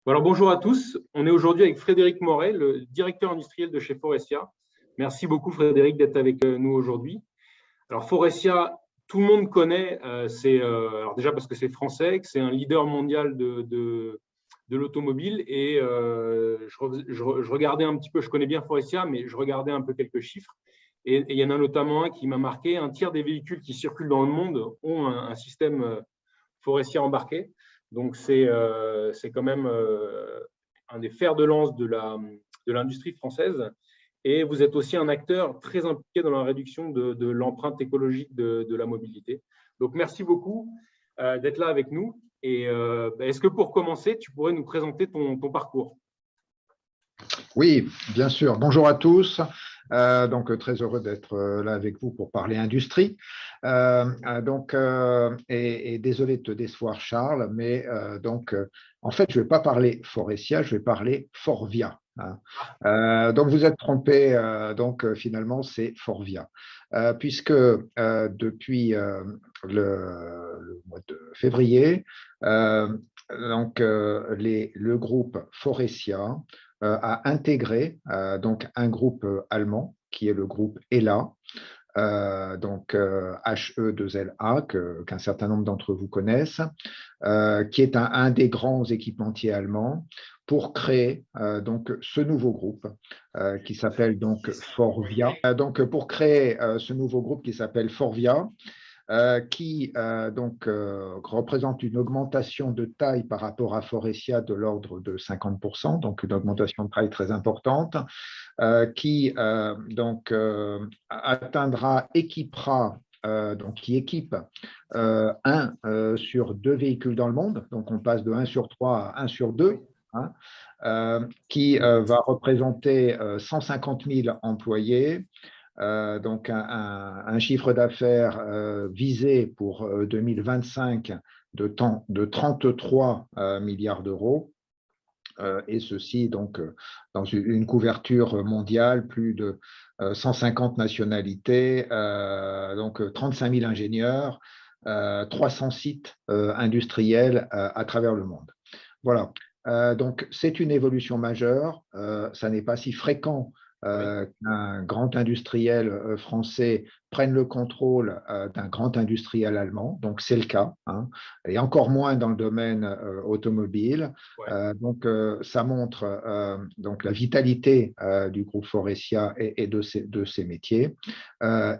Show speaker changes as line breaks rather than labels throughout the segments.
Bon, alors, bonjour à tous. On est aujourd'hui avec Frédéric Moret, le directeur industriel de chez Forestia. Merci beaucoup, Frédéric, d'être avec nous aujourd'hui. Alors, Forestia, tout le monde connaît, alors déjà parce que c'est français, que c'est un leader mondial de l'automobile. Et je regardais un petit peu, je connais bien Forestia, mais je regardais un peu quelques chiffres. Et il y en a notamment un qui m'a marqué. Un tiers des véhicules qui circulent dans le monde ont un système Forestia embarqué. Donc, c'est quand même un des fers de lance de l'industrie française. Et vous êtes aussi un acteur très impliqué dans la réduction de l'empreinte écologique de la mobilité. Donc, merci beaucoup d'être là avec nous. Et est-ce que pour commencer, tu pourrais nous présenter ton parcours?
Oui, bien sûr. Bonjour à tous. Donc, très heureux d'être là avec vous pour parler industrie. Et désolé de te décevoir, Charles, mais en fait, je ne vais pas parler Forestia, je vais parler Forvia. Donc, vous êtes trompé. Finalement, c'est Forvia. Puisque depuis le mois de février, le groupe Forestia a intégré donc un groupe allemand qui est le groupe HELLA, HE2LA, qu'un certain nombre d'entre vous connaissent, qui est un des grands équipementiers allemands, pour créer donc ce nouveau groupe qui s'appelle donc Forvia. Pour créer ce nouveau groupe qui s'appelle Forvia, qui représente une augmentation de taille par rapport à Forestia de l'ordre de 50%, donc une augmentation de taille très importante, qui équipera qui équipe 1 sur 2 véhicules dans le monde, donc on passe de 1 sur 3 à 1 sur 2, qui va représenter 150 000 employés, donc un chiffre d'affaires visé pour 2025 de 33 milliards d'euros, et ceci donc dans une couverture mondiale, plus de 150 nationalités, donc 35 000 ingénieurs, 300 sites industriels à travers le monde. Voilà. Donc c'est une évolution majeure. Ça n'est pas si fréquent qu'un grand industriel français prenne le contrôle d'un grand industriel allemand. Donc, c'est le cas, et encore moins dans le domaine automobile. Ça montre donc la vitalité du groupe Forestia et de ses métiers. Par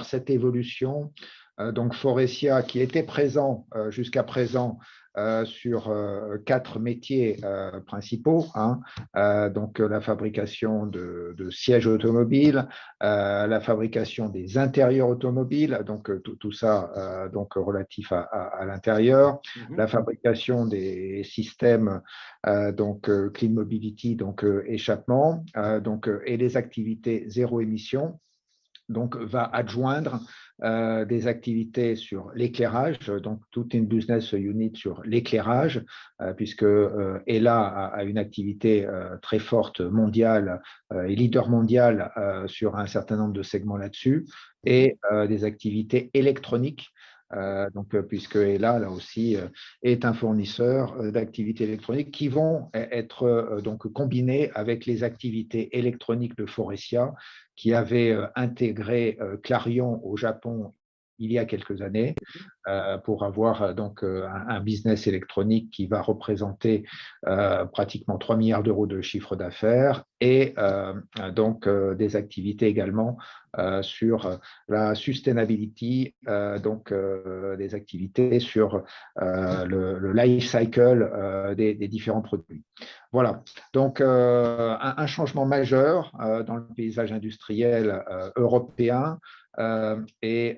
cette évolution, donc Forestia, qui était présent jusqu'à présent sur 4 métiers principaux, donc la fabrication de sièges automobiles, la fabrication des intérieurs automobiles, donc tout ça donc relatif à l'intérieur, la fabrication des systèmes clean mobility, donc échappement, et les activités zéro émission. Donc, va adjoindre des activités sur l'éclairage, donc toute une business unit sur l'éclairage, puisque HELLA a une activité très forte mondiale et leader mondial sur un certain nombre de segments là-dessus, et des activités électroniques. Puisque HELLA, là aussi, est un fournisseur d'activités électroniques qui vont être combinées avec les activités électroniques de Forestia, qui avait intégré Clarion au Japon il y a quelques années, pour avoir donc un business électronique qui va représenter pratiquement 3 milliards d'euros de chiffre d'affaires, et des activités également sur la sustainability, des activités sur le life cycle des différents produits. Voilà, donc un changement majeur dans le paysage industriel européen, et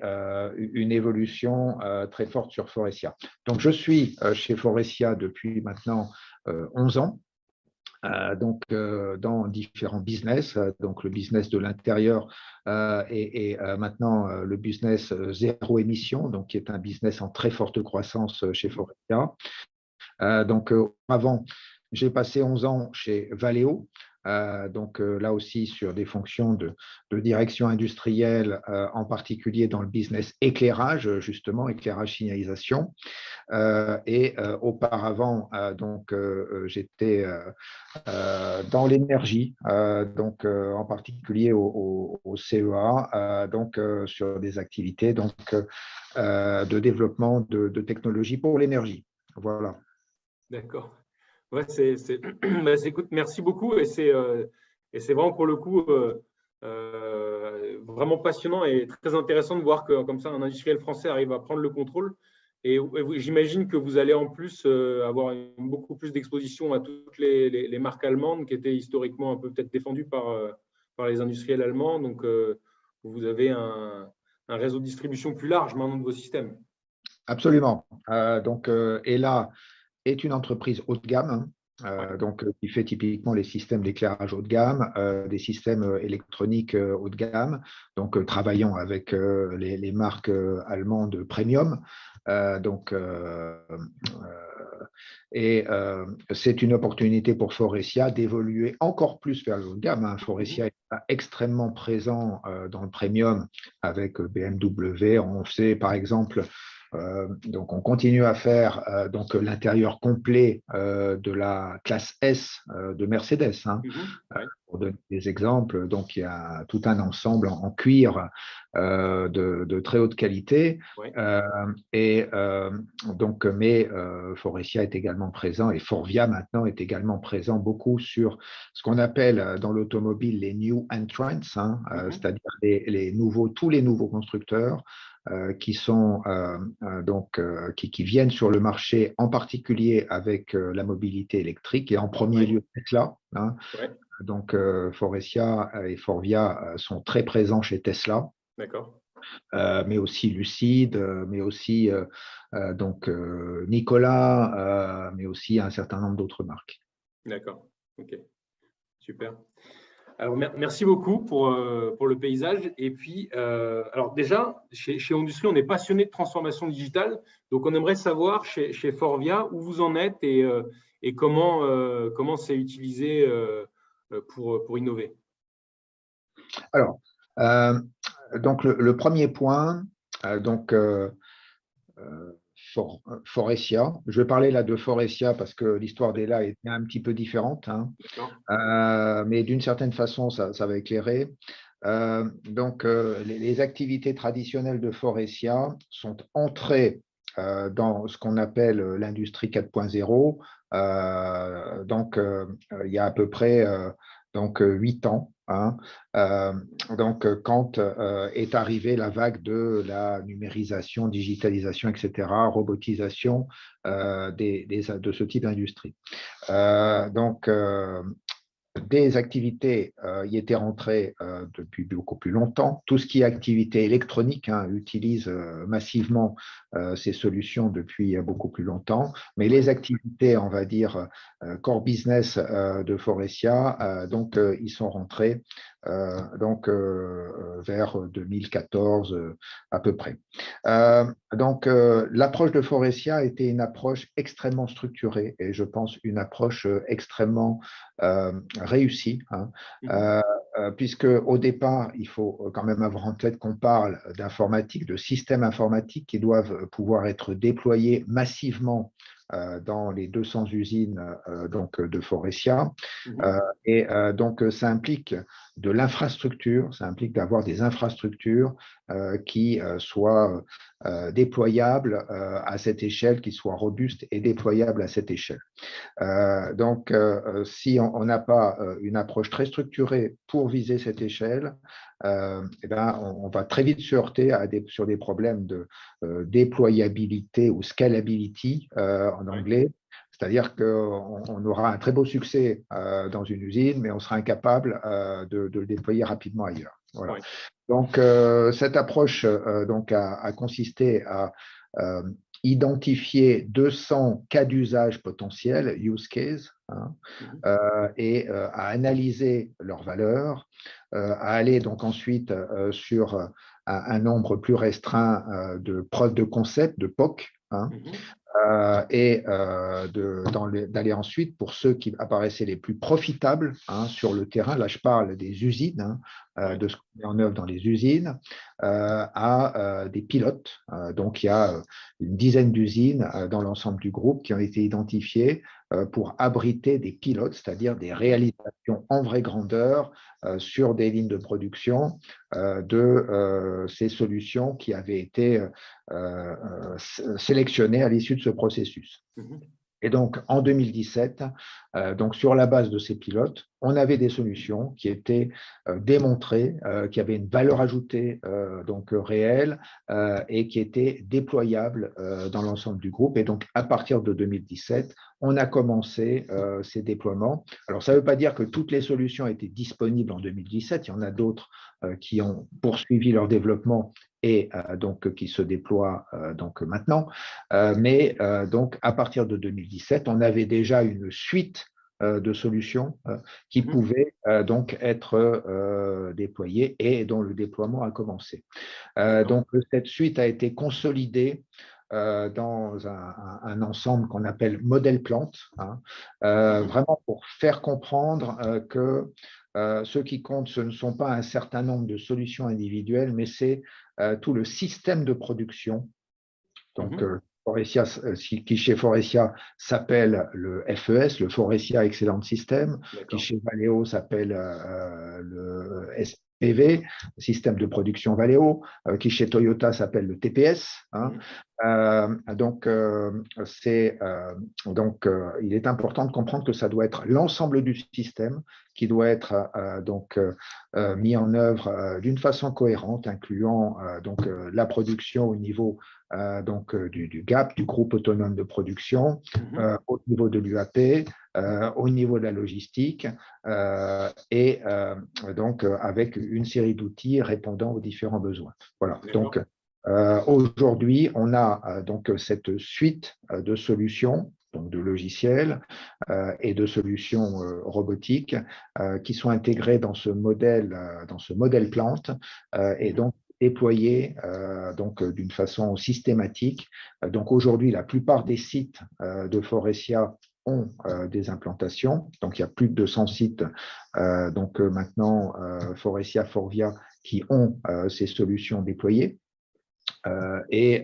une évolution très forte sur Forestia. Donc, je suis chez Forestia depuis maintenant 11 ans, dans différents business, donc le business de l'intérieur et maintenant le business zéro émission, donc qui est un business en très forte croissance chez Forestia. Avant, j'ai passé 11 ans chez Valeo, donc là aussi sur des fonctions de direction industrielle, en particulier dans le business éclairage, justement, éclairage signalisation. Et auparavant, donc j'étais dans l'énergie, donc en particulier au CEA, donc sur des activités de développement de technologies pour l'énergie. Voilà.
D'accord. Ouais, écoute, merci beaucoup. Et c'est vraiment pour le coup vraiment passionnant et très intéressant de voir que comme ça, un industriel français arrive à prendre le contrôle. Et j'imagine que vous allez en plus avoir beaucoup plus d'exposition à toutes les marques allemandes qui étaient historiquement un peu peut-être défendues par les industriels allemands. Donc, vous avez un réseau de distribution plus large maintenant de vos systèmes.
Absolument. Donc, ELA est une entreprise haut de gamme, hein,
Ouais.
donc, qui fait typiquement les systèmes d'éclairage haut de gamme, des systèmes électroniques haut de gamme, donc travaillant avec les marques allemandes premium. Donc, c'est une opportunité pour Faurecia d'évoluer encore plus vers le haut de gamme, hein. Faurecia est extrêmement présent dans le premium avec BMW. On sait par exemple donc, on continue à faire donc l'intérieur complet de la classe S de Mercedes, hein.
Ouais.
Pour donner des exemples, donc il y a tout un ensemble en cuir de très haute qualité.
Ouais.
Donc, mais Faurecia est également présent et Forvia maintenant est également présent beaucoup sur ce qu'on appelle dans l'automobile les new entrants, hein, c'est-à-dire tous les nouveaux constructeurs qui sont donc qui viennent sur le marché, en particulier avec la mobilité électrique et en premier lieu Tesla, hein.
Ouais.
Donc Faurecia et Forvia sont très présents chez Tesla.
D'accord.
Mais aussi Lucide, mais aussi donc Nikola, mais aussi un certain nombre d'autres marques.
D'accord. Ok. Super. Alors, merci beaucoup pour le paysage. Et puis, alors déjà, chez Ondustrie, on est passionné de transformation digitale. Donc, on aimerait savoir chez Forvia où vous en êtes et comment c'est utilisé pour innover.
Alors, donc le premier point, donc Faurecia. Je vais parler là de Faurecia parce que l'histoire d'Ela est un petit peu différente, hein. Mais d'une certaine façon, ça va éclairer. Donc, les activités traditionnelles de Faurecia sont entrées dans ce qu'on appelle l'industrie 4.0. Donc, il y a à peu près donc 8 ans, hein. Donc, quand est arrivée la vague de la numérisation, digitalisation, etc., robotisation de ce type d'industrie. Donc, des activités y étaient rentrées depuis beaucoup plus longtemps. Tout ce qui est activité électronique, hein, utilise massivement ces solutions depuis beaucoup plus longtemps. Mais les activités, on va dire, core business de Faurecia, donc ils sont rentrés donc vers 2014 à peu près. Donc l'approche de Faurecia était une approche extrêmement structurée et je pense une approche extrêmement réussie, hein, puisque au départ, il faut quand même avoir en tête qu'on parle d'informatique, de systèmes informatiques qui doivent pouvoir être déployés massivement dans les 200 usines donc de Faurecia. Et donc, ça implique de l'infrastructure, ça implique d'avoir des infrastructures qui soient déployables à cette échelle, qui soient robustes et déployables à cette échelle. Donc, si on n'a pas une approche très structurée pour viser cette échelle, eh ben, on va très vite se heurter sur des problèmes de déployabilité ou scalability en anglais. C'est-à-dire qu'on aura un très beau succès dans une usine, mais on sera incapable de le déployer rapidement ailleurs. Voilà.
Ouais.
Donc, cette approche donc, a consisté à identifier 200 cas d'usage potentiels, use case, hein, et à analyser leurs valeurs, à aller donc ensuite sur un nombre plus restreint de preuves de concept, de POC, hein, d'aller ensuite pour ceux qui apparaissaient les plus profitables sur le terrain. Là, je parle des usines, de ce qu'on met en œuvre dans les usines, à des pilotes. Donc, il y a une dizaine d'usines dans l'ensemble du groupe qui ont été identifiées pour abriter des pilotes, c'est-à-dire des réalisations en vraie grandeur sur des lignes de production de ces solutions qui avaient été sélectionnées à l'issue de ce processus. Et donc, en 2017, donc sur la base de ces pilotes, on avait des solutions qui étaient démontrées, qui avaient une valeur ajoutée donc réelle et qui étaient déployables dans l'ensemble du groupe. Et donc, à partir de 2017, on a commencé ces déploiements. Alors, ça ne veut pas dire que toutes les solutions étaient disponibles en 2017. Il y en a d'autres qui ont poursuivi leur développement et donc qui se déploient donc maintenant. Mais donc, à partir de 2017, on avait déjà une suite de solutions qui pouvaient donc être déployées et dont le déploiement a commencé. Donc, cette suite a été consolidée dans un ensemble qu'on appelle modèle plante, vraiment pour faire comprendre que ce qui compte, ce ne sont pas un certain nombre de solutions individuelles, mais c'est tout le système de production. Donc, Faurecia, qui chez Faurecia s'appelle le FES, le Faurecia Excellent System, qui chez Valeo s'appelle le SPV, système de production Valeo, qui chez Toyota s'appelle le TPS. Donc, il est important de comprendre que ça doit être l'ensemble du système qui doit être mis en œuvre d'une façon cohérente, incluant la production au niveau du GAP, du groupe autonome de production, au niveau de l'UAP, au niveau de la logistique, et donc avec une série d'outils répondant aux différents besoins. Voilà. Donc, aujourd'hui, on a donc cette suite de solutions, donc de logiciels et de solutions robotiques qui sont intégrées dans ce modèle plante et donc déployés donc d'une façon systématique. Donc aujourd'hui, la plupart des sites de Faurecia ont des implantations. Donc il y a plus de 200 sites donc maintenant Faurecia, Forvia qui ont ces solutions déployées. Et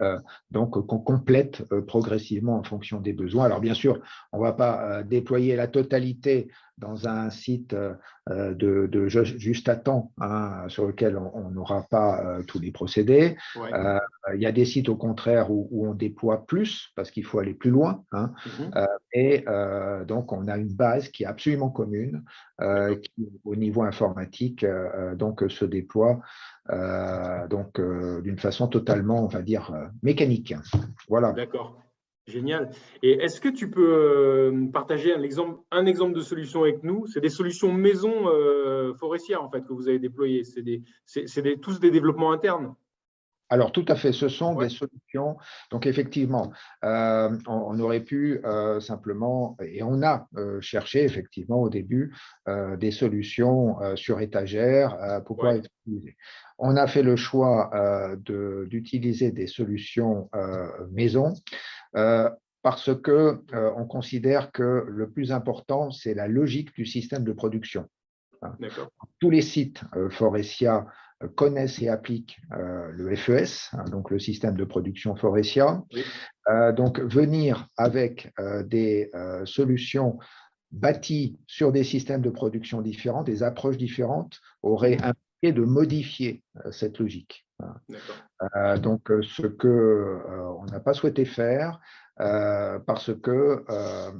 donc qu'on complète progressivement en fonction des besoins. Alors bien sûr, on ne va pas déployer la totalité dans un site de juste à temps sur lequel on n'aura pas tous les procédés. Il y a des sites au contraire où on déploie plus parce qu'il faut aller plus loin. Et donc on a une base qui est absolument commune qui au niveau informatique donc se déploie d'une façon totalement, on va dire, mécanique. Voilà.
D'accord. Génial. Et est-ce que tu peux partager un exemple de solution avec nous? C'est des solutions maison Faurecia, en fait, que vous avez déployées. C'est tous des développements internes?
Alors, tout à fait, ce sont des solutions. Donc, effectivement, on aurait pu simplement, et on a cherché effectivement au début des solutions sur étagère pour pouvoir être utilisées. On a fait le choix d'utiliser des solutions maison parce que on considère que le plus important, c'est la logique du système de production. Tous les sites Faurecia connaissent et appliquent le FES, donc le système de production Faurecia. Donc, venir avec des solutions bâties sur des systèmes de production différents, des approches différentes, aurait impliqué de modifier cette logique. Donc, ce qu'on n'a pas souhaité faire, parce que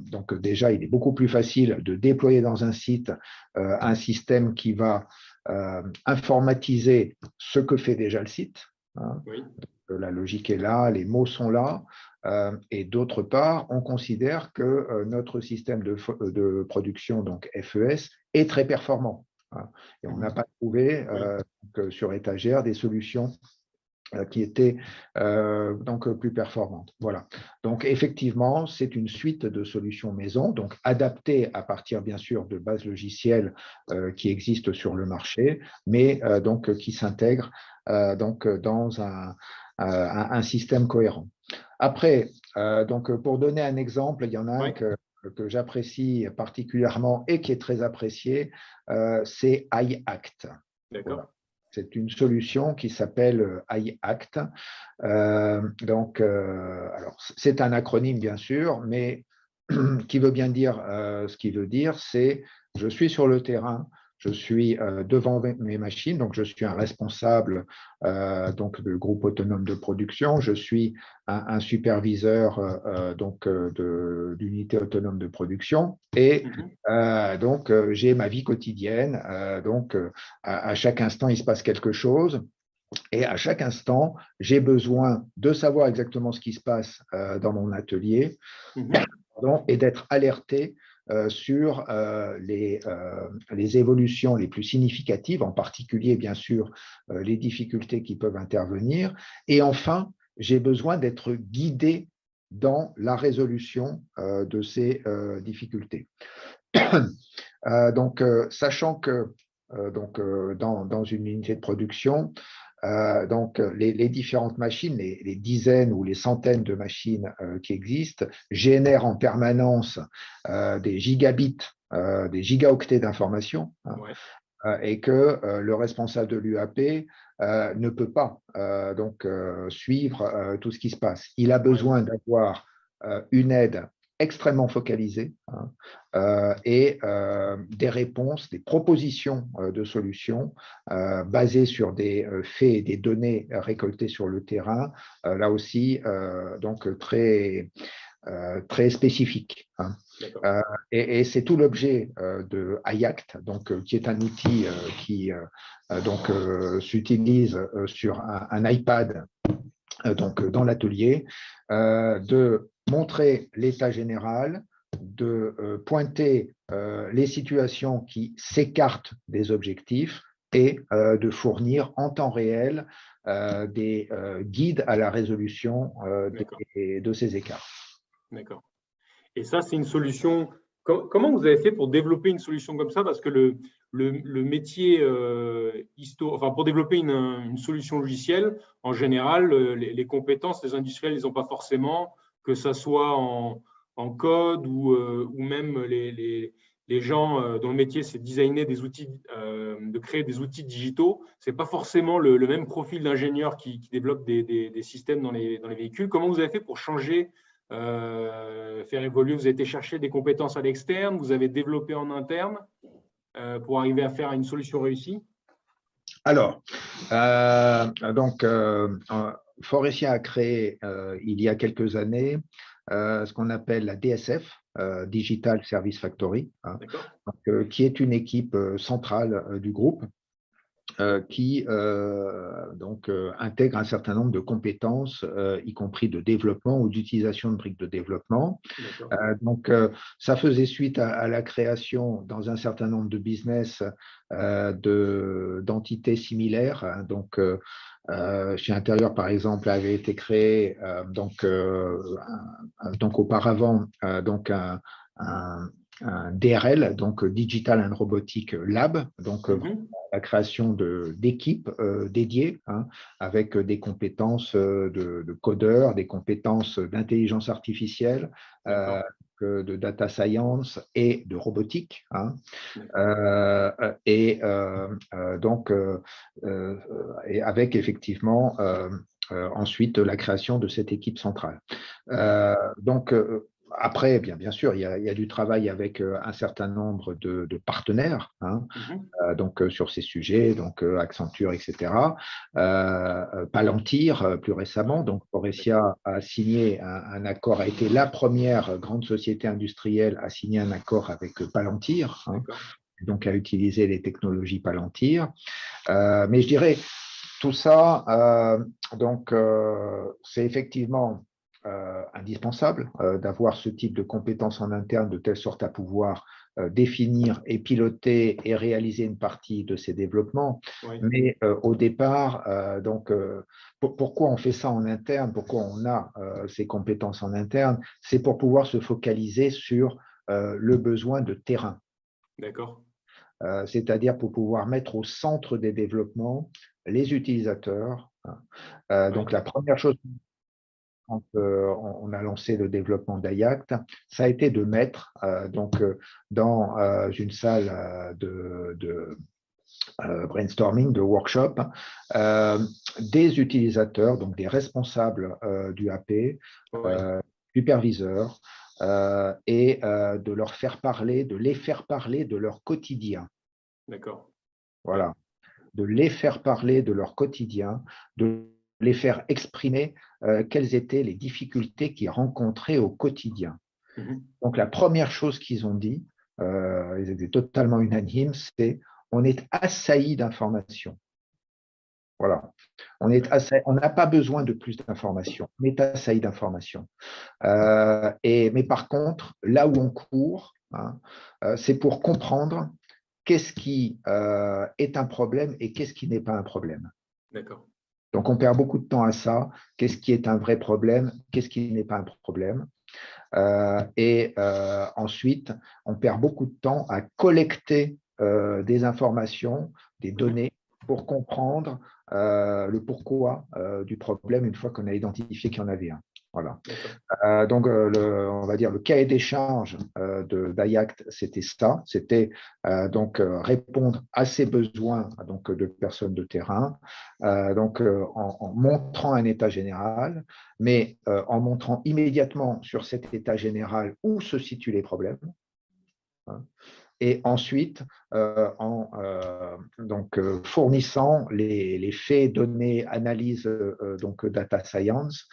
donc déjà, il est beaucoup plus facile de déployer dans un site un système qui va informatiser ce que fait déjà le site. La logique est là, les mots sont là. Et d'autre part, on considère que notre système de production, donc FES, est très performant. Et on n'a pas trouvé sur étagère des solutions qui était donc plus performante. Voilà. Donc effectivement, c'est une suite de solutions maison, donc adaptées à partir bien sûr de bases logicielles qui existent sur le marché, mais donc qui s'intègrent donc dans un système cohérent. Après, donc pour donner un exemple, il y en a un
Ouais,
que j'apprécie particulièrement et qui est très apprécié, c'est iAct.
d'accord.
Voilà. C'est une solution qui s'appelle iAct. Alors, c'est un acronyme, bien sûr, mais qui veut bien dire ce qu'il veut dire, c'est je suis sur le terrain, je suis devant mes machines, donc je suis un responsable donc de groupe autonome de production, je suis un superviseur d'unité autonome de production et
Mhm.
donc j'ai ma vie quotidienne, à chaque instant il se passe quelque chose. Et à chaque instant, j'ai besoin de savoir exactement ce qui se passe dans mon atelier,
Mhm.
pardon, et d'être alerté sur les évolutions les plus significatives, en particulier, bien sûr, les difficultés qui peuvent intervenir. Et enfin, j'ai besoin d'être guidé dans la résolution de ces difficultés. Sachant que dans une unité de production, les différentes machines, les dizaines ou les centaines de machines qui existent, génèrent en permanence des gigabits, des gigaoctets d'informations, hein,
Ouais,
et que le responsable de l'UAP ne peut pas suivre tout ce qui se passe. Il a
ouais,
besoin d'avoir une aide extrêmement focalisée, hein, et des réponses, des propositions de solutions basées sur des faits et des données récoltées sur le terrain, là aussi très spécifique, hein.
d'accord.
Euh, et c'est tout l'objet de iAct, qui est un outil qui s'utilise sur un iPad dans l'atelier, de montrer l'état général, de pointer les situations qui s'écartent des objectifs et de fournir en temps réel des guides à la résolution
D'accord.
de ces écarts.
D'accord. Et ça, c'est une solution. Comment vous avez fait pour développer une solution comme ça? Parce que le métier enfin, pour développer une solution logicielle, en général, les compétences, les industriels, ils n'ont pas forcément, que ça soit en code ou même les gens dont le métier, c'est designer des outils, de créer des outils digitaux. C'est pas forcément le même profil d'ingénieur qui développe des systèmes dans les véhicules. Comment vous avez fait pour changer faire évoluer, vous avez été chercher des compétences à l'externe, vous avez développé en interne pour arriver à faire une solution réussie?
Alors, Forestia a créé il y a quelques années ce qu'on appelle la DSF, Digital Service Factory, hein,
D'accord.
qui est une équipe centrale du groupe qui intègre un certain nombre de compétences, y compris de développement ou d'utilisation de briques de développement.
D'accord.
Ça faisait suite à la création dans un certain nombre de business d'entités similaires, hein. Chez Intérieur, par exemple, avait été créé auparavant un, un DRL, donc Digital and Robotic Lab,
Mhm.
la création d'équipes dédiées, hein, avec des compétences de codeurs, des compétences d'intelligence artificielle,
D'accord.
de data science et de robotique, hein.
D'accord.
Et avec effectivement ensuite la création de cette équipe centrale.
D'accord.
Après, bien sûr, il y a du travail avec un certain nombre de partenaires, hein,
Mhm.
sur ces sujets, Accenture, etc. Palantir, plus récemment,
Ouais.
donc
D'accord.
Faurecia a signé un accord, a été la première grande société industrielle à signer un accord avec Palantir, hein,
D'accord.
donc à utiliser les technologies Palantir. Mais je dirais, tout ça, c'est effectivement indispensable d'avoir ce type de compétences en interne de telle sorte à pouvoir définir et piloter et réaliser une partie de ces développements.
Oui.
Mais au départ, pourquoi on fait ça en interne, pourquoi on a ces compétences en interne, c'est pour pouvoir se focaliser sur le besoin de terrain.
D'accord.
C'est-à-dire pour pouvoir mettre au centre des développements les utilisateurs. Donc, la première chose, quand on a lancé le développement d'Ayact, ça a été de mettre dans une salle de brainstorming, de workshop, des utilisateurs, donc des responsables du AP, superviseurs, et de leur faire parler, de les faire parler de leur quotidien.
D'accord.
Voilà, de les faire parler de leur quotidien, de les faire exprimer quelles étaient les difficultés qu'ils rencontraient au quotidien. Donc, la première chose qu'ils ont dit, ils étaient totalement unanimes, c'est on est assailli d'informations. Voilà. On n'a pas besoin de plus d'informations. On est assailli d'informations. Mais par contre, là où on court, c'est pour comprendre qu'est-ce qui est un problème et qu'est-ce qui n'est pas un problème.
D'accord.
Donc, on perd beaucoup de temps à ça. Qu'est-ce qui est un vrai problème? Qu'est-ce qui n'est pas un problème? Ensuite, on perd beaucoup de temps à collecter des informations, des données pour comprendre le pourquoi du problème une fois qu'on a identifié qu'il y en avait un. Voilà. Donc, on va dire le cahier des charges d'Ayact, c'était ça, c'était répondre à ces besoins de personnes de terrain, en montrant un état général, mais en montrant immédiatement sur cet état général où se situent les problèmes. Et ensuite, fournissant les faits, données, analyses, data science,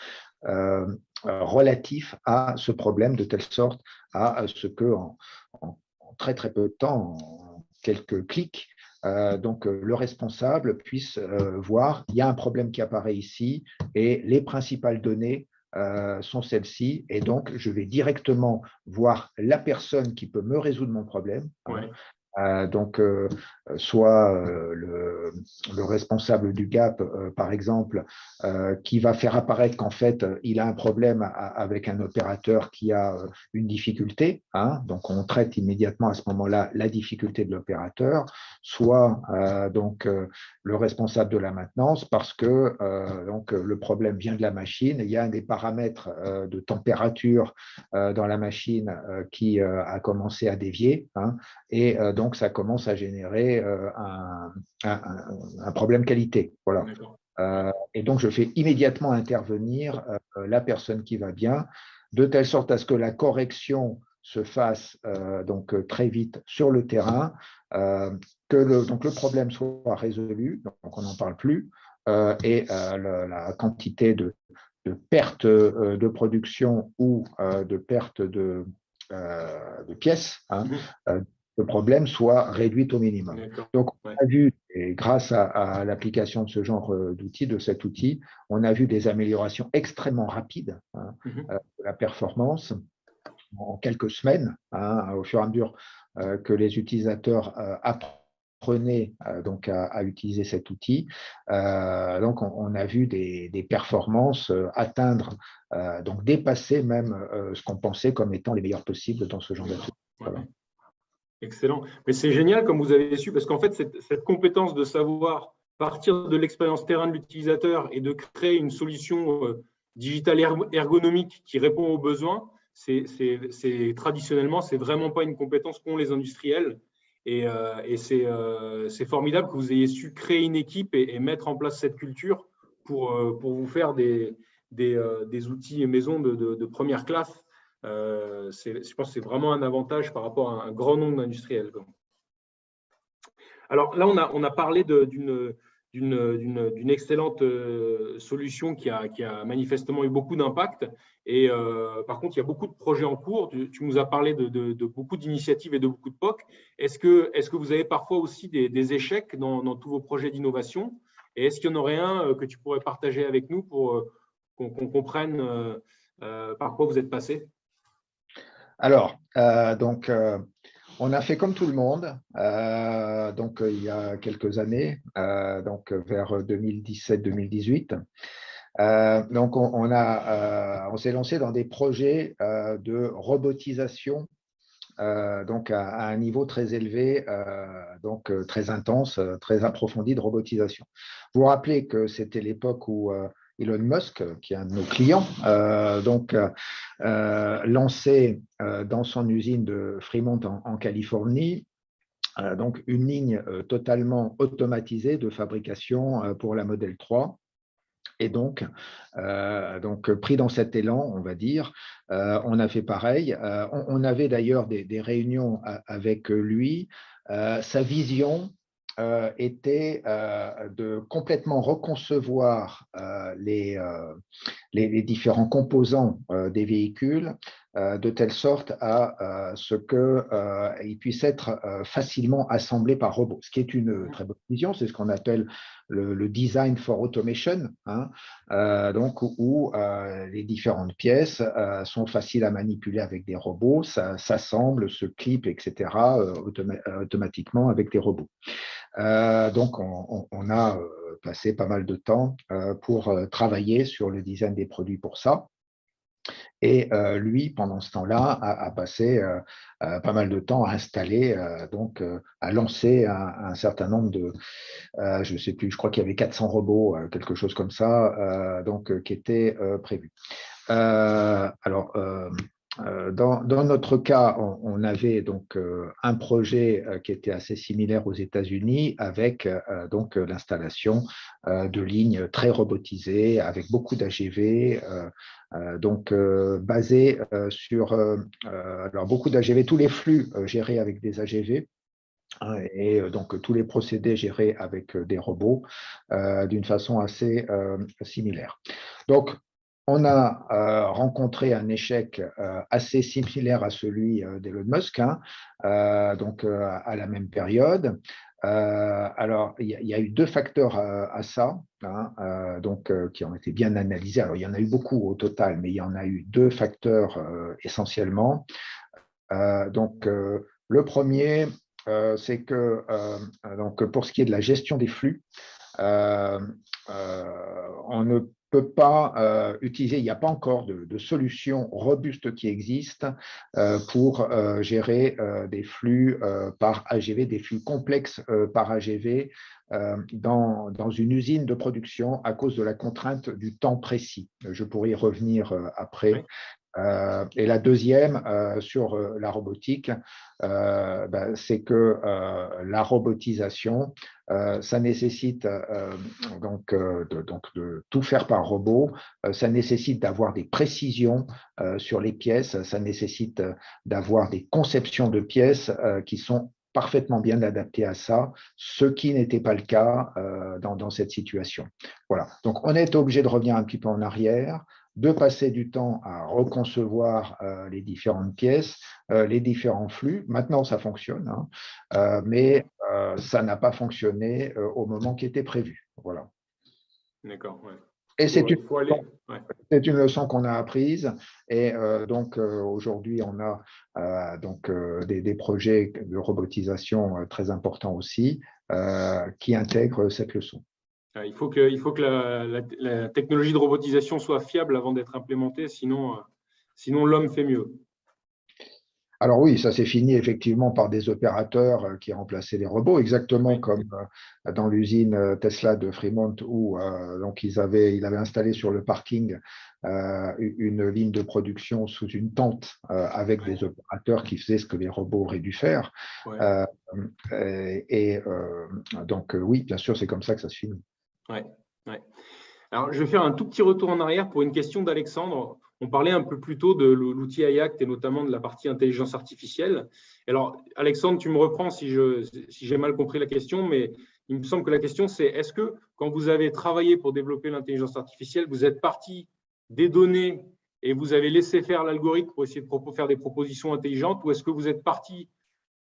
relatifs à ce problème, de telle sorte à ce que en très très peu de temps, en quelques clics, le responsable puisse voir il y a un problème qui apparaît ici et les principales données sont celles-ci, et donc je vais directement voir la personne qui peut me résoudre mon problème. Soit le responsable du GAP, par exemple, qui va faire apparaître qu'en fait, il a un problème avec un opérateur qui a une difficulté. Donc, on traite immédiatement à ce moment-là la difficulté de l'opérateur, soit le responsable de la maintenance, parce que le problème vient de la machine. Il y a un des paramètres de température dans la machine qui a commencé à dévier, et donc ça commence à générer un problème qualité. Voilà. Et donc, je fais immédiatement intervenir la personne qui va bien, de telle sorte à ce que la correction se fasse très vite sur le terrain, que le problème soit résolu, donc on n'en parle plus, et la quantité de perte de production ou de perte de pièces, le problème soit réduit au minimum. Donc, on a vu, et grâce à l'application de ce genre d'outils, de cet outil, on a vu des améliorations extrêmement rapides de la performance en quelques semaines, au fur et à mesure que les utilisateurs apprenaient à utiliser cet outil. Donc, on a vu des performances atteindre, dépasser même ce qu'on pensait comme étant les meilleures possibles dans ce genre d'outil. Voilà.
Excellent. Mais c'est génial comme vous avez su, parce qu'en fait, cette compétence de savoir partir de l'expérience terrain de l'utilisateur et de créer une solution digitale ergonomique qui répond aux besoins, traditionnellement, c'est vraiment pas une compétence qu'ont les industriels. Et c'est formidable que vous ayez su créer une équipe et mettre en place cette culture pour vous faire des outils maison de première classe. Je pense que c'est vraiment un avantage par rapport à un grand nombre d'industriels. Alors là, on a parlé d'une excellente solution qui a manifestement eu beaucoup d'impact. Et par contre, il y a beaucoup de projets en cours. Tu nous as parlé de beaucoup d'initiatives et de beaucoup de POC. Est-ce que vous avez parfois aussi des échecs dans tous vos projets d'innovation? Et est-ce qu'il y en aurait un que tu pourrais partager avec nous pour qu'on comprenne par quoi vous êtes passé?
Alors, On a fait comme tout le monde, donc il y a quelques années, donc vers 2017-2018. Donc on s'est lancé dans des projets de robotisation, donc à un niveau très élevé, donc très intense, très approfondi de robotisation. Vous vous rappelez que c'était l'époque où Elon Musk, qui est un de nos clients, lançait dans son usine de Fremont en Californie donc une ligne totalement automatisée de fabrication pour la Model 3. Et donc, pris dans cet élan, on va dire, on a fait pareil. On avait d'ailleurs des réunions avec lui. Sa vision était de complètement reconcevoir les différents composants des véhicules de telle sorte à ce qu'ils puissent être facilement assemblés par robot, ce qui est une très bonne vision. C'est ce qu'on appelle le design for automation, hein, donc où les différentes pièces sont faciles à manipuler avec des robots, ça s'assemble, se clip, etc., automatiquement avec des robots. Donc, on a passé pas mal de temps pour travailler sur le design des produits pour ça. Et lui, pendant ce temps-là, a passé pas mal de temps à installer, à lancer un certain nombre de, je ne sais plus, je crois qu'il y avait 400 robots, quelque chose comme ça, qui étaient prévus. Dans notre cas, on avait donc un projet qui était assez similaire aux États-Unis avec l'installation de lignes très robotisées avec beaucoup d'AGV, basées sur alors beaucoup d'AGV, tous les flux gérés avec des AGV. Et donc tous les procédés gérés avec des robots d'une façon assez similaire. Donc, on a rencontré un échec assez similaire à celui d'Elon Musk, hein, à la même période. Alors, il y a eu deux facteurs à ça, hein, qui ont été bien analysés. Alors, il y en a eu beaucoup au total, mais il y en a eu deux facteurs essentiellement. Le premier, c'est que pour ce qui est de la gestion des flux, on ne peut pas utiliser, il n'y a pas encore de solution robuste qui existe pour gérer des flux par AGV, des flux complexes par AGV dans une usine de production à cause de la contrainte du temps précis. Je pourrais y revenir après.
Oui.
Et la deuxième, sur la robotique, c'est que la robotisation, ça nécessite de tout faire par robot, ça nécessite d'avoir des précisions sur les pièces, ça nécessite d'avoir des conceptions de pièces qui sont parfaitement bien adaptées à ça, ce qui n'était pas le cas dans cette situation. Voilà. Donc, on est obligé de revenir un petit peu en arrière, de passer du temps à reconcevoir les différentes pièces, les différents flux. Maintenant, ça fonctionne, hein, mais ça n'a pas fonctionné au moment qui était prévu. Voilà.
D'accord. Ouais.
Et c'est une leçon qu'on a apprise. Et aujourd'hui, on a des projets de robotisation très importants aussi qui intègrent cette leçon.
Il faut que la technologie de robotisation soit fiable avant d'être implémentée, sinon l'homme fait mieux.
Alors oui, ça s'est fini effectivement par des opérateurs qui remplaçaient les robots, exactement
Oui.
comme dans l'usine Tesla de Fremont où ils avaient installé sur le parking une ligne de production sous une tente avec des opérateurs qui faisaient ce que les robots auraient dû faire.
Ouais.
Oui, bien sûr, c'est comme ça que ça se finit.
Ouais. Alors, je vais faire un tout petit retour en arrière pour une question d'Alexandre. On parlait un peu plus tôt de l'outil iAct et notamment de la partie intelligence artificielle. Alors, Alexandre, tu me reprends si j'ai mal compris la question, mais il me semble que la question, c'est est-ce que quand vous avez travaillé pour développer l'intelligence artificielle, vous êtes parti des données et vous avez laissé faire l'algorithme pour essayer de faire des propositions intelligentes, ou est-ce que vous êtes parti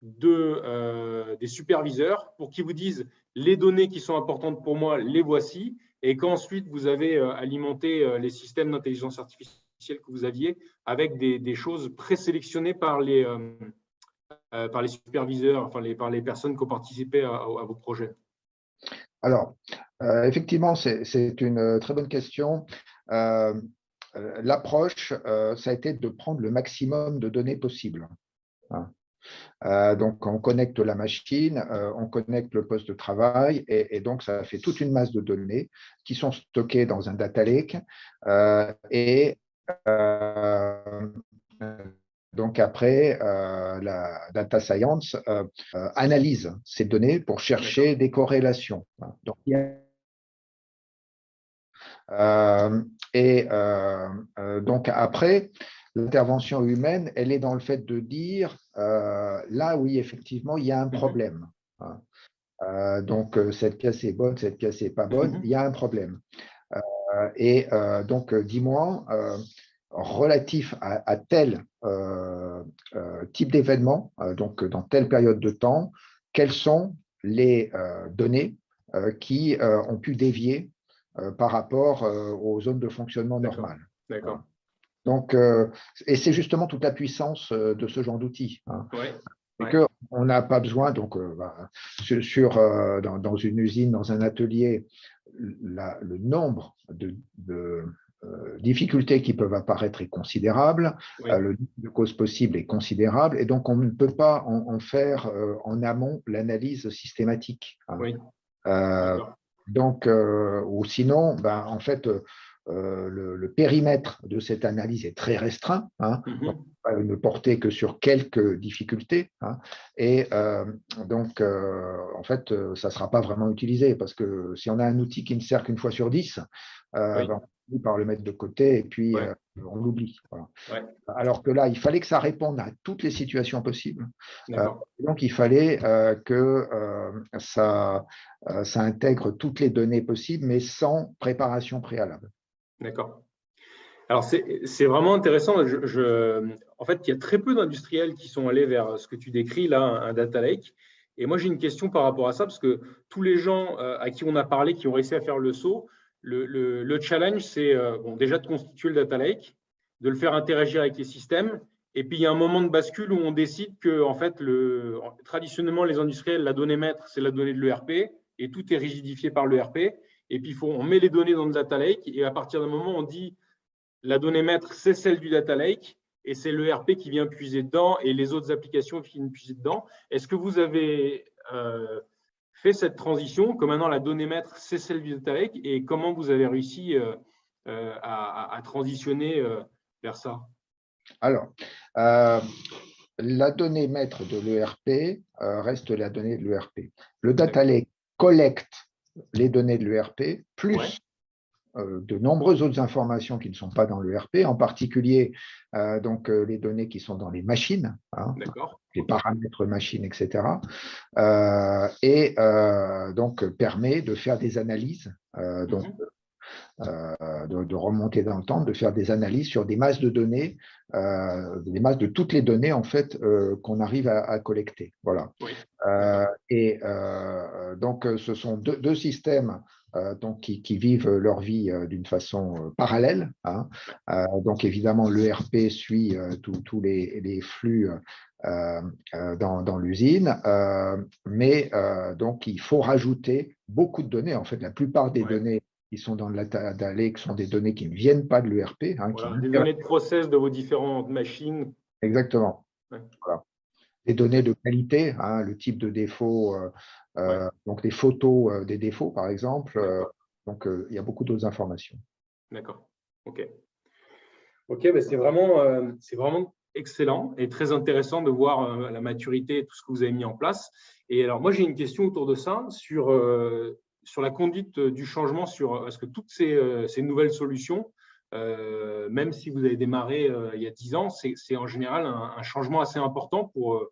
des superviseurs pour qu'ils vous disent les données qui sont importantes pour moi, les voici, et qu'ensuite vous avez alimenté les systèmes d'intelligence artificielle que vous aviez avec des choses présélectionnées par par les superviseurs, enfin par les personnes qui ont participé à vos projets?
Alors, effectivement, c'est une très bonne question. L'approche, ça a été de prendre le maximum de données possibles, hein. Donc, on connecte la machine, on connecte le poste de travail, et donc ça fait toute une masse de données qui sont stockées dans un data lake. Et donc après, la data science analyse ces données pour chercher des corrélations. Donc, donc après, l'intervention humaine, elle est dans le fait de dire, là oui, effectivement, il y a un problème. Donc, cette pièce est bonne, cette pièce n'est pas bonne, il y a un problème. Donc, dis-moi, relatif à tel type d'événement, donc dans telle période de temps, quelles sont les données qui ont pu dévier par rapport aux zones de fonctionnement normales.
D'accord.
Donc, et c'est justement toute la puissance de ce genre d'outils, hein.
Ouais.
On n'a pas besoin, donc dans une usine, dans un atelier, le nombre de difficultés qui peuvent apparaître est considérable, le nombre de causes possibles est considérable, et donc on ne peut pas en faire en amont l'analyse systématique, hein.
Oui.
Donc, ou sinon, en fait, le périmètre de cette analyse est très restreint, hein. Donc, ne porter que sur quelques difficultés, hein. Et donc, en fait, ça ne sera pas vraiment utilisé, parce que si on a un outil qui ne sert qu'une fois sur 10, on finit par le mettre de côté et puis on l'oublie. Voilà. Alors que là, il fallait que ça réponde à toutes les situations possibles. Donc, il fallait que ça intègre toutes les données possibles, mais sans préparation préalable.
D'accord. Alors, c'est vraiment intéressant. En fait, il y a très peu d'industriels qui sont allés vers ce que tu décris là, un data lake. Et moi, j'ai une question par rapport à ça, parce que tous les gens à qui on a parlé, qui ont réussi à faire le saut, le challenge, c'est déjà de constituer le data lake, de le faire interagir avec les systèmes. Et puis, il y a un moment de bascule où on décide que, en fait, traditionnellement, les industriels, la donnée maître, c'est la donnée de l'ERP, et tout est rigidifié par l'ERP. Et puis, on met les données dans le data lake, et à partir d'un moment, on dit la donnée maître, c'est celle du data lake, et c'est l'ERP qui vient puiser dedans, et les autres applications qui viennent puiser dedans. Est-ce que vous avez fait cette transition, que maintenant la donnée maître, c'est celle du data lake, et comment vous avez réussi à transitionner vers ça?
Alors, la donnée maître de l'ERP reste la donnée de l'ERP. Le data lake collecte les données de l'ERP, plus de nombreuses autres informations qui ne sont pas dans l'ERP, en particulier les données qui sont dans les machines, hein, les paramètres machines, etc. Donc permet de faire des analyses, de remonter dans le temps, de faire des analyses sur des masses de données, des masses de toutes les données en fait qu'on arrive à collecter. Voilà. Donc ce sont deux systèmes donc qui vivent leur vie d'une façon parallèle, hein. Donc évidemment l'ERP suit tous les flux dans l'usine, mais donc il faut rajouter beaucoup de données. En fait, la plupart des données qui sont dans le data lake sont des données qui ne viennent pas de l'ERP. Hein,
des données de process de vos différentes machines.
Exactement. Voilà. Des données de qualité, hein, le type de défaut, donc des photos des défauts, par exemple. Donc, il y a beaucoup d'autres informations.
D'accord. OK. Ben c'est vraiment excellent et très intéressant de voir la maturité et tout ce que vous avez mis en place. Et alors, moi, j'ai une question autour de ça, sur la conduite du changement, est-ce que toutes ces nouvelles solutions, même si vous avez démarré il y a 10 ans, c'est en général un changement assez important pour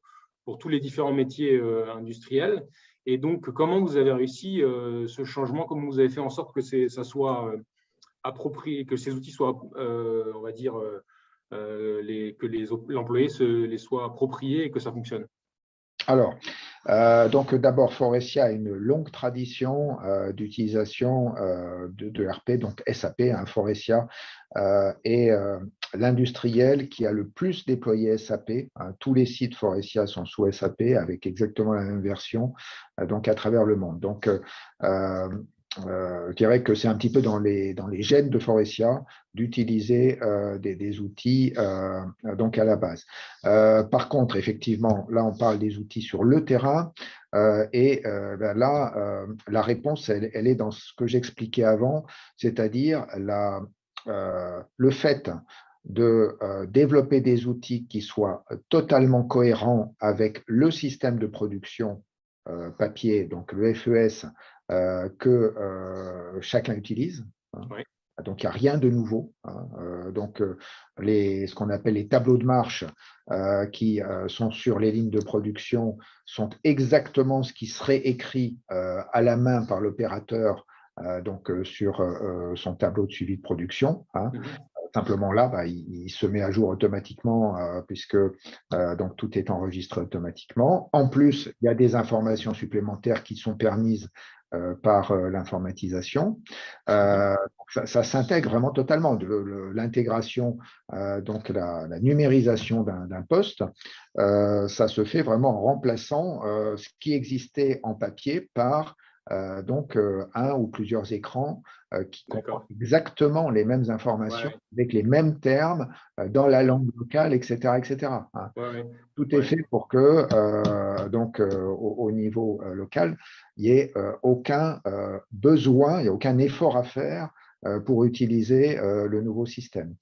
tous les différents métiers industriels. Et donc, comment vous avez réussi ce changement? Comment vous avez fait en sorte que ça soit approprié, que ces outils soient, on va dire, que l'employé les soit appropriés et que ça fonctionne?
Alors, donc d'abord, Forestia a une longue tradition d'utilisation de RP, donc SAP, hein, Forestia, est l'industriel qui a le plus déployé SAP. Tous les sites Forestia sont sous SAP avec exactement la même version, donc à travers le monde. Donc, je dirais que c'est un petit peu dans les gènes de Forestia d'utiliser des outils donc à la base. Par contre, effectivement, là, on parle des outils sur le terrain là, la réponse, elle est dans ce que j'expliquais avant, c'est-à-dire le fait de développer des outils qui soient totalement cohérents avec le système de production papier, donc le FES, que chacun utilise.
Oui.
Donc, il n'y a rien de nouveau. Donc, ce qu'on appelle les tableaux de marche qui sont sur les lignes de production sont exactement ce qui serait écrit à la main par l'opérateur sur son tableau de suivi de production. Simplement là, il se met à jour automatiquement puisque donc tout est enregistré automatiquement. En plus, il y a des informations supplémentaires qui sont permises par l'informatisation. Ça s'intègre vraiment totalement. L'intégration, donc la numérisation d'un poste, ça se fait vraiment en remplaçant ce qui existait en papier par un ou plusieurs écrans qui comportent exactement les mêmes informations, avec les mêmes termes dans la langue locale, etc. etc. Tout est fait pour que, au niveau local, il n'y ait aucun besoin, il n'y a aucun effort à faire pour utiliser le nouveau système.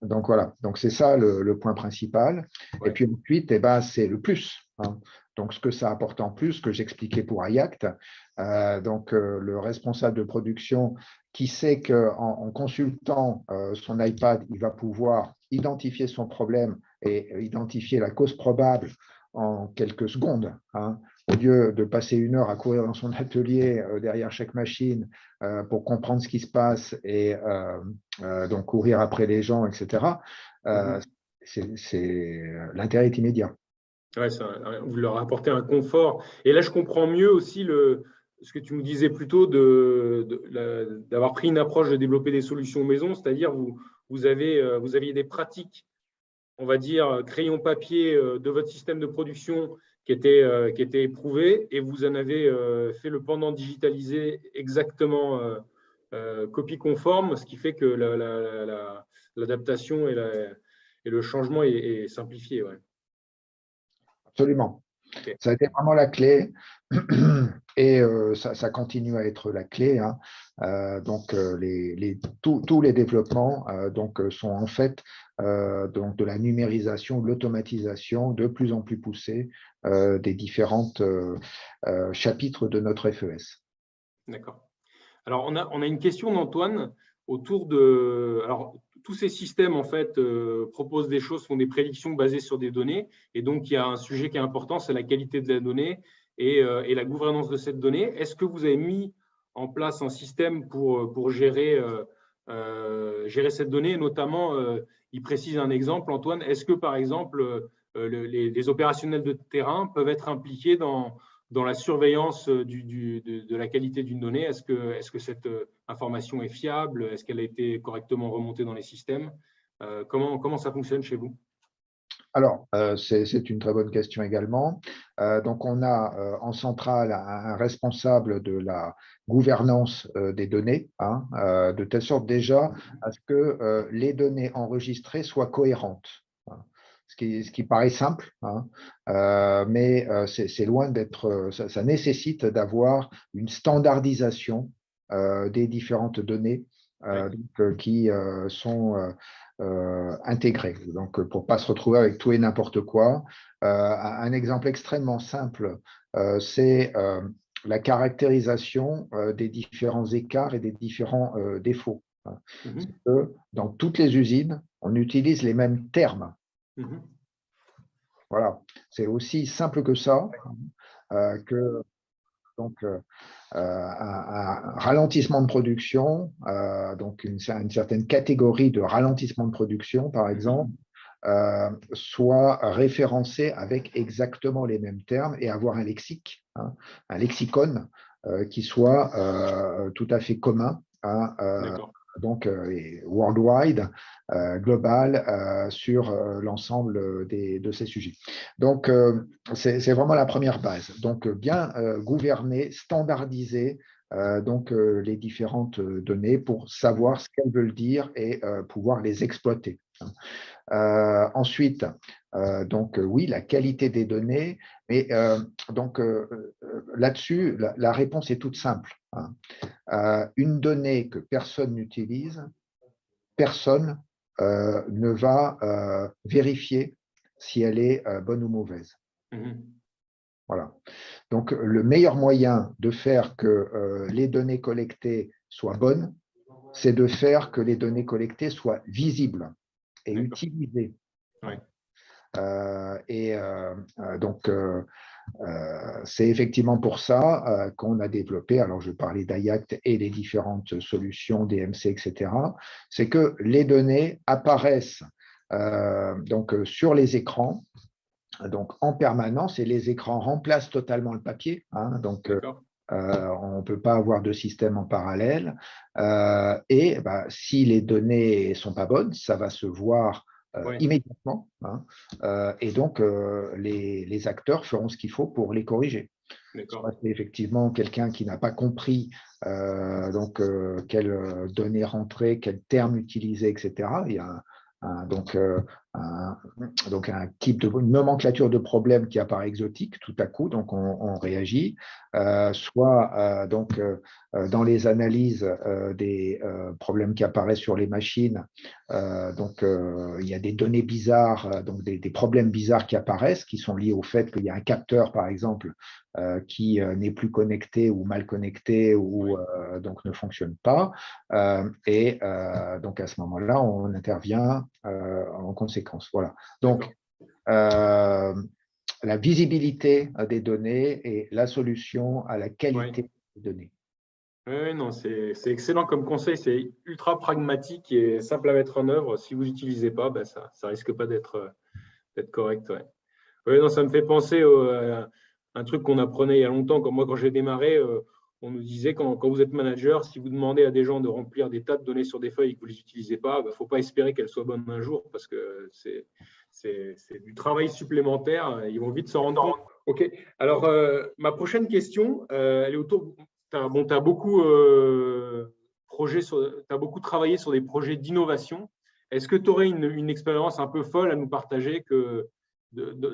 Donc voilà, donc c'est ça le point principal. Et puis ensuite, c'est le plus. Donc ce que ça apporte en plus, que j'expliquais pour Ayact, le responsable de production qui sait qu'en consultant son iPad, il va pouvoir identifier son problème et identifier la cause probable en quelques secondes, au lieu de passer 1 heure à courir dans son atelier derrière chaque machine pour comprendre ce qui se passe et donc courir après les gens, etc. L'intérêt est immédiat.
Ouais, vous leur apportez un confort. Et là, je comprends mieux aussi ce que tu me disais plus tôt d'avoir pris une approche de développer des solutions maison, c'est-à-dire vous aviez des pratiques, on va dire, crayon papier de votre système de production qui était éprouvé et vous en avez fait le pendant digitalisé exactement copie conforme, ce qui fait que l'adaptation et le changement est simplifié. Ouais.
Absolument. Okay. Ça a été vraiment la clé et ça continue à être la clé. Tous les développements sont en fait de la numérisation, de l'automatisation de plus en plus poussée des différents chapitres de notre FES.
D'accord. Alors, on a une question d'Antoine autour de… Alors, tous ces systèmes, en fait, proposent des choses, font des prédictions basées sur des données. Et donc, il y a un sujet qui est important, c'est la qualité de la donnée et la gouvernance de cette donnée. Est-ce que vous avez mis en place un système pour gérer cette donnée? Notamment, il précise un exemple, Antoine. Est-ce que, par exemple, les opérationnels de terrain peuvent être impliqués dans la surveillance de la qualité d'une donnée? Est-ce que cette information est fiable? Est-ce qu'elle a été correctement remontée dans les systèmes? Comment ça fonctionne chez vous?
Alors, c'est une très bonne question également. Donc, on a en centrale un responsable de la gouvernance des données, de telle sorte déjà à ce que les données enregistrées soient cohérentes. Ce qui paraît simple, mais c'est loin d'être… Ça nécessite d'avoir une standardisation des différentes données qui sont intégrées. Donc, pour ne pas se retrouver avec tout et n'importe quoi, un exemple extrêmement simple, c'est la caractérisation des différents écarts et des différents défauts. Dans toutes les usines, on utilise les mêmes termes. Voilà, c'est aussi simple que ça, que un ralentissement de production, donc une certaine catégorie de ralentissement de production, par exemple, soit référencé avec exactement les mêmes termes et avoir un lexique, un lexicon qui soit tout à fait commun à et worldwide, global, sur l'ensemble de ces sujets. Donc, c'est vraiment la première base. Donc, bien gouverner, standardiser les différentes données pour savoir ce qu'elles veulent dire et pouvoir les exploiter. Ensuite, oui, la qualité des données, mais là-dessus, la réponse est toute simple. Une donnée que personne n'utilise, personne ne va vérifier si elle est bonne ou mauvaise. Voilà. Donc, le meilleur moyen de faire que les données collectées soient bonnes, c'est de faire que les données collectées soient visibles et utilisées.
Ouais.
C'est effectivement pour ça qu'on a développé, alors je parlais d'AIACT et les différentes solutions DMC, etc., c'est que les données apparaissent sur les écrans, donc en permanence, et les écrans remplacent totalement le papier. On ne peut pas avoir de système en parallèle. Si les données ne sont pas bonnes, ça va se voir immédiatement. Et donc, les acteurs feront ce qu'il faut pour les corriger. C'est effectivement quelqu'un qui n'a pas compris quelles données rentrer, quels termes utiliser, etc. Il y a un type de nomenclature de problème qui apparaît exotique tout à coup, donc on réagit, dans les analyses des problèmes qui apparaissent sur les machines, il y a des données bizarres, des problèmes bizarres qui apparaissent, qui sont liés au fait qu'il y a un capteur, par exemple, qui n'est plus connecté ou mal connecté ou donc ne fonctionne pas. Donc à ce moment-là, on intervient en conséquence. Voilà. Donc, la visibilité des données et la solution à la qualité des données.
Oui, non, c'est excellent comme conseil. C'est ultra pragmatique et simple à mettre en œuvre. Si vous n'utilisez pas, ça ne risque pas d'être correct. Ouais, non, ça me fait penser à un truc qu'on apprenait il y a longtemps. Comme moi, quand j'ai démarré, on nous disait quand vous êtes manager, si vous demandez à des gens de remplir des tas de données sur des feuilles et que vous ne les utilisez pas, il ne faut pas espérer qu'elles soient bonnes un jour parce que c'est du travail supplémentaire. Ils vont vite s'en rendre compte. OK. Alors, ma prochaine question, elle est autour. Tu as beaucoup, beaucoup travaillé sur des projets d'innovation. Est-ce que tu aurais une expérience un peu folle à nous partager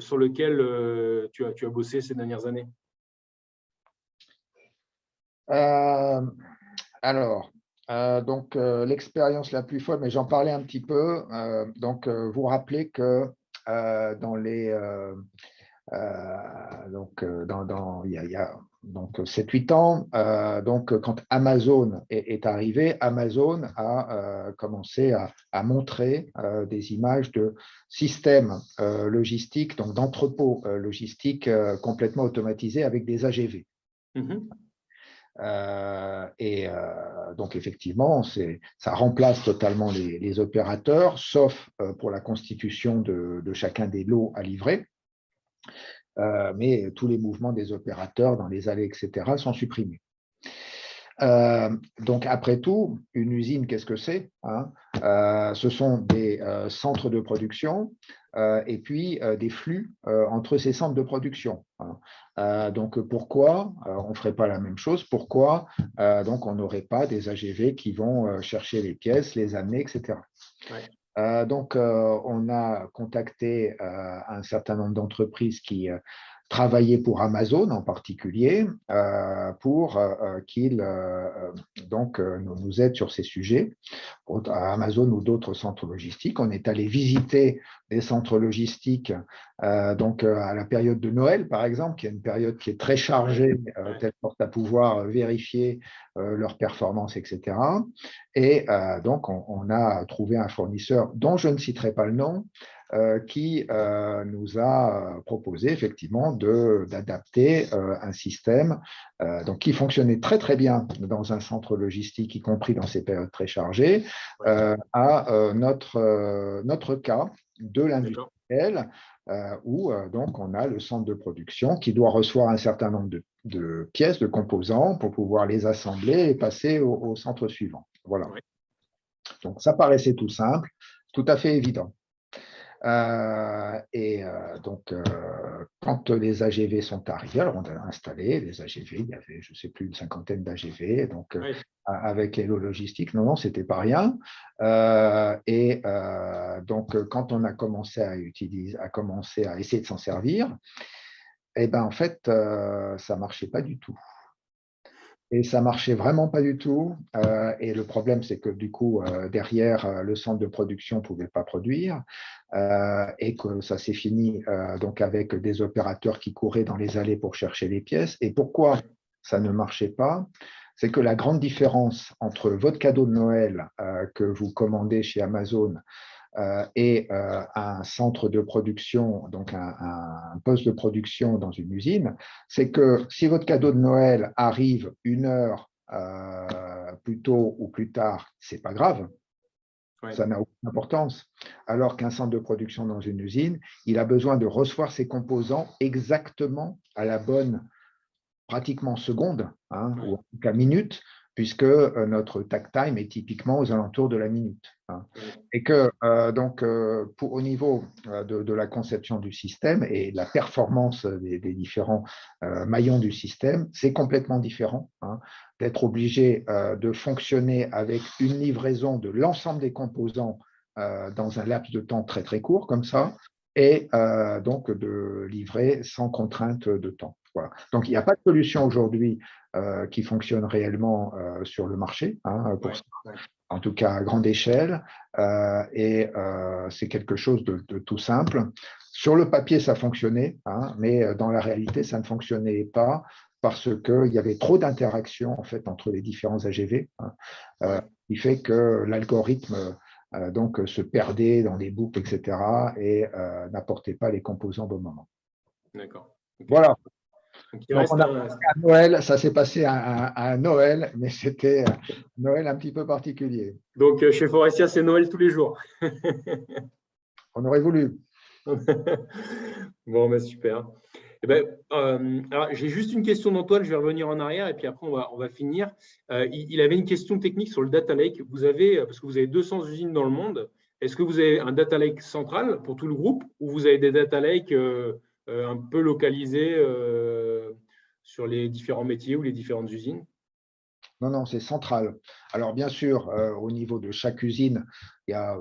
sur lequel tu as bossé ces dernières années?
L'expérience la plus folle, mais j'en parlais un petit peu. Vous vous rappelez que dans les il y a 7-8 ans, quand Amazon est arrivé, Amazon a commencé à montrer des images de systèmes logistiques, donc d'entrepôts logistiques complètement automatisés avec des AGV. Donc effectivement, ça remplace totalement les opérateurs, sauf pour la constitution de chacun des lots à livrer. Mais tous les mouvements des opérateurs dans les allées, etc., sont supprimés. Donc, après tout, une usine, qu'est-ce que c'est, ce sont des centres de production et puis des flux entre ces centres de production. Donc, pourquoi on ne ferait pas la même chose? Pourquoi on n'aurait pas des AGV qui vont chercher les pièces, les amener, etc. On a contacté un certain nombre d'entreprises qui travaillaient pour Amazon en particulier pour qu'ils nous aident sur ces sujets, Amazon ou d'autres centres logistiques. On est allé visiter des centres logistiques à la période de Noël, par exemple, qui est une période qui est très chargée, telle sorte à pouvoir vérifier leurs performances, etc. Et on a trouvé un fournisseur dont je ne citerai pas le nom, qui nous a proposé effectivement d'adapter un système qui fonctionnait très très bien dans un centre logistique, y compris dans ces périodes très chargées, à notre cas de l'industriel, où on a le centre de production qui doit recevoir un certain nombre de pièces, de composants pour pouvoir les assembler et passer au centre suivant. Voilà. Donc, ça paraissait tout simple, tout à fait évident. Quand les AGV sont arrivés, alors on a installé les AGV, il y avait, je ne sais plus, une cinquantaine d'AGV, donc
Oui.
avec les lots logistiques, non, ce n'était pas rien. Donc, quand on a commencé à essayer de s'en servir, eh ben, en fait, ça ne marchait pas du tout. Et ça marchait vraiment pas du tout. Et le problème, c'est que du coup, derrière, le centre de production ne pouvait pas produire et que ça s'est fini donc avec des opérateurs qui couraient dans les allées pour chercher les pièces. Et pourquoi ça ne marchait pas? C'est que la grande différence entre votre cadeau de Noël que vous commandez chez Amazon et un centre de production, donc un poste de production dans une usine, c'est que si votre cadeau de Noël arrive 1 heure plus tôt ou plus tard, c'est pas grave. Ouais. Ça n'a aucune importance. Alors qu'un centre de production dans une usine, il a besoin de recevoir ses composants exactement à la bonne, pratiquement seconde, hein, ou en tout cas minute, puisque notre takt time est typiquement aux alentours de la minute. Hein. Et que au niveau de la conception du système et de la performance des différents maillons du système, c'est complètement différent. Hein, d'être obligé de fonctionner avec une livraison de l'ensemble des composants dans un laps de temps très très court comme ça, et donc de livrer sans contrainte de temps. Voilà. Donc, il n'y a pas de solution aujourd'hui qui fonctionne réellement sur le marché, hein, pour ça. En tout cas à grande échelle, c'est quelque chose de tout simple. Sur le papier, ça fonctionnait, hein, mais dans la réalité, ça ne fonctionnait pas parce qu'il y avait trop d'interactions en fait, entre les différents AGV, hein, qui fait que l'algorithme donc se perdait dans les boucles, etc., et n'apportait pas les composants au bon moment.
D'accord. Okay.
Voilà.
Donc,
on a à Noël, ça s'est passé à Noël, mais c'était un Noël un petit peu particulier.
Donc, chez Forestia, c'est Noël tous les jours.
On aurait voulu.
Bon, ben, super. Eh ben, alors, j'ai juste une question d'Antoine, je vais revenir en arrière et puis après, on va finir. Il avait une question technique sur le data lake. Parce que vous avez 200 usines dans le monde, est-ce que vous avez un data lake central pour tout le groupe ou vous avez des data lakes un peu localisés sur les différents métiers ou les différentes usines?
Non, c'est central. Alors, bien sûr, au niveau de chaque usine, il y a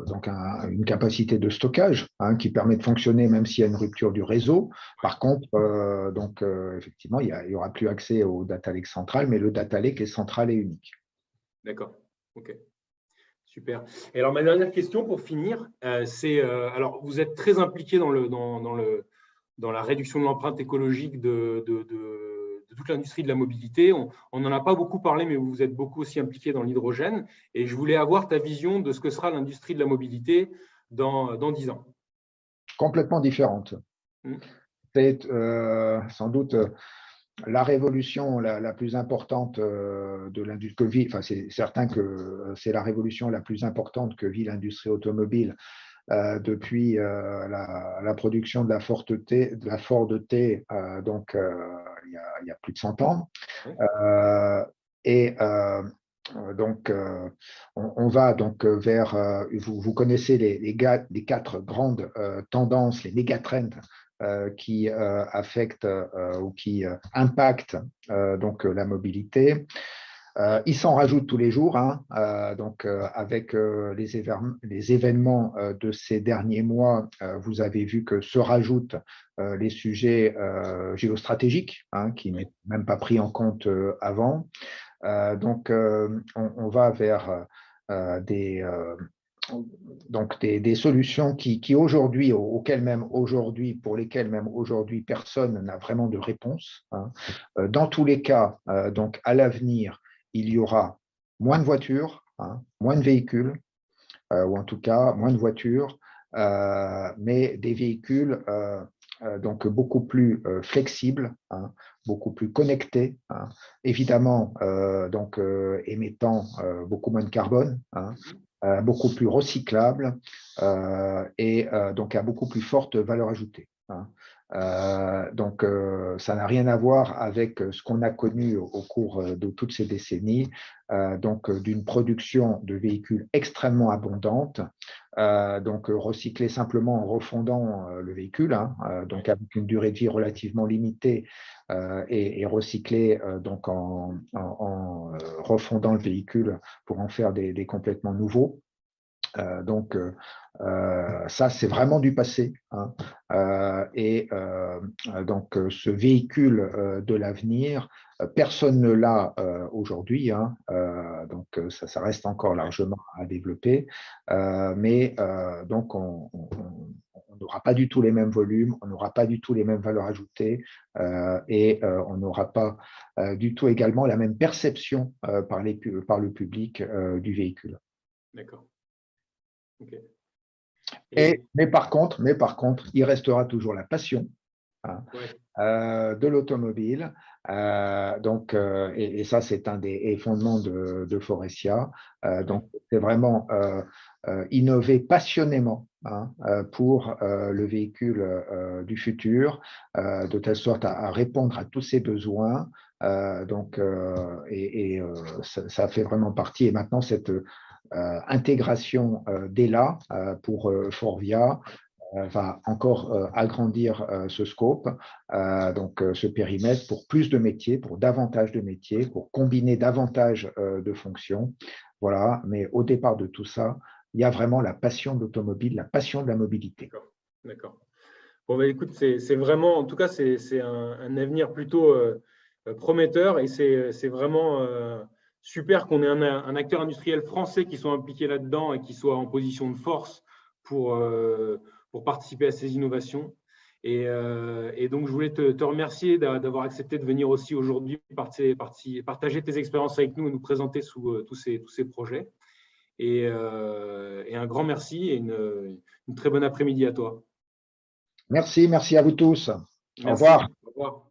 donc une capacité de stockage, hein, qui permet de fonctionner même s'il y a une rupture du réseau. Par contre, effectivement, il n'y aura plus accès au data lake central, mais le data lake est central et unique.
D'accord. OK. Super. Et alors, ma dernière question pour finir, c'est alors, vous êtes très impliqué dans la réduction de l'empreinte écologique de toute l'industrie de la mobilité. On n'en a pas beaucoup parlé, mais vous êtes beaucoup aussi impliqué dans l'hydrogène. Et je voulais avoir ta vision de ce que sera l'industrie de la mobilité dans 10 ans.
Complètement différente. C'est sans doute la révolution la plus importante de l'industrie que vit, enfin c'est certain que c'est la révolution la plus importante que vit l'industrie automobile depuis la production de la Ford T, donc il y a plus de 100 ans. Donc, on va donc vers, vous connaissez les 4 grandes tendances, les mégatrends qui affectent ou qui impactent donc la mobilité. Il s'en rajoute tous les jours, hein, avec les événements de ces derniers mois, vous avez vu que se rajoutent les sujets géostratégiques, hein, qui n'étaient même pas pris en compte avant. On va vers des solutions qui aujourd'hui, pour lesquelles même aujourd'hui personne n'a vraiment de réponse. Hein. Dans tous les cas, donc à l'avenir, il y aura moins de voitures, hein, moins de véhicules, ou en tout cas moins de voitures, mais des véhicules donc beaucoup plus flexibles, hein, beaucoup plus connectés, hein, évidemment émettant beaucoup moins de carbone, hein, beaucoup plus recyclables et donc à beaucoup plus forte valeur ajoutée. Hein. Donc, ça n'a rien à voir avec ce qu'on a connu au cours de toutes ces décennies, donc d'une production de véhicules extrêmement abondante, donc recycler simplement en refondant le véhicule, hein, donc avec une durée de vie relativement limitée, et recycler donc en refondant le véhicule pour en faire des complètement nouveaux. Donc, ça, c'est vraiment du passé, hein. Donc, ce véhicule de l'avenir, personne ne l'a aujourd'hui, hein. Donc, ça reste encore largement à développer. Mais donc, on n'aura pas du tout les mêmes volumes, on n'aura pas du tout les mêmes valeurs ajoutées, et on n'aura pas du tout également la même perception par le public du véhicule.
D'accord. Okay.
Mais par contre, il restera toujours la passion, hein, de l'automobile. Donc, et ça, c'est un des fondements de Faurecia. Donc, c'est vraiment innover passionnément, hein, pour le véhicule du futur, de telle sorte à répondre à tous ses besoins. Donc, ça fait vraiment partie. Et maintenant, cette intégration d'ELA pour Forvia va encore agrandir ce scope, donc ce périmètre pour plus de métiers, pour davantage de métiers, pour combiner davantage de fonctions. Voilà, mais au départ de tout ça, il y a vraiment la passion de l'automobile, la passion de la mobilité.
D'accord. Bon, bah, écoute, c'est vraiment, en tout cas, c'est un avenir plutôt prometteur et c'est vraiment super qu'on ait un acteur industriel français qui soit impliqué là-dedans et qui soit en position de force pour participer à ces innovations. Et donc, je voulais te remercier d'avoir accepté de venir aussi aujourd'hui partager tes expériences avec nous et nous présenter tous ces projets. Et un grand merci et une très bonne après-midi à toi.
Merci à vous tous.
Merci.
Au revoir.
Au revoir.